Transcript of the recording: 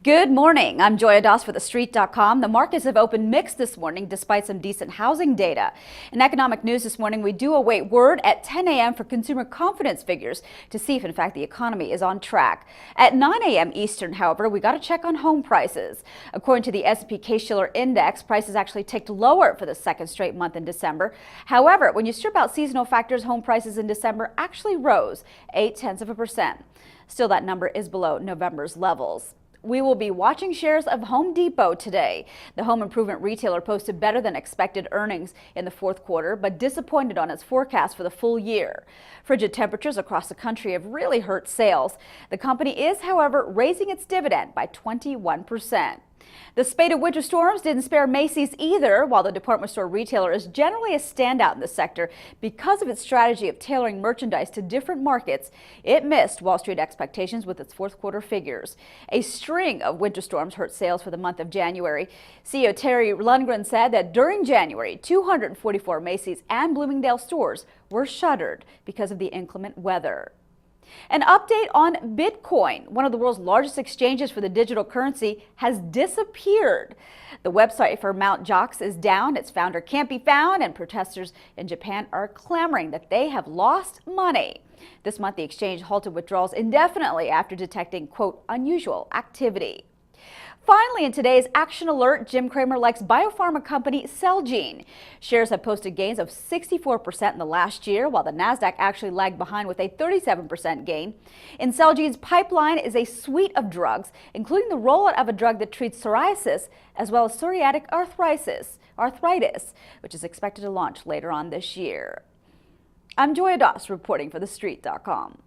Good morning. I'm Joya Das for TheStreet.com. The markets have opened mixed this morning despite some decent housing data. In economic news this morning, we do await word at 10 a.m. for consumer confidence figures to see if, in fact, the economy is on track. At 9 a.m. Eastern, however, we got to check on home prices. According to the S&P Case-Shiller Index, prices actually ticked lower for the second straight month in December. However, when you strip out seasonal factors, home prices in December actually rose 0.8%. Still, that number is below November's levels. We will be watching shares of Home Depot today. The home improvement retailer posted better than expected earnings in the fourth quarter, but disappointed on its forecast for the full year. Frigid temperatures across the country have really hurt sales. The company is, however, raising its dividend by 21%. The spate of winter storms didn't spare Macy's either. While the department store retailer is generally a standout in the sector because of its strategy of tailoring merchandise to different markets, it missed Wall Street expectations with its fourth quarter figures. A string of winter storms hurt sales for the month of January. CEO Terry Lundgren said that during January, 244 Macy's and Bloomingdale stores were shuttered because of the inclement weather. An update on Bitcoin, one of the world's largest exchanges for the digital currency, has disappeared. The website for Mt. Gox is down, its founder can't be found, and protesters in Japan are clamoring that they have lost money. This month, the exchange halted withdrawals indefinitely after detecting, quote, unusual activity. Finally, in today's Action Alert, Jim Cramer likes biopharma company Celgene. Shares have posted gains of 64% in the last year, while the Nasdaq actually lagged behind with a 37% gain. In Celgene's pipeline is a suite of drugs, including the rollout of a drug that treats psoriasis as well as psoriatic arthritis, which is expected to launch later on this year. I'm Joya Das reporting for TheStreet.com.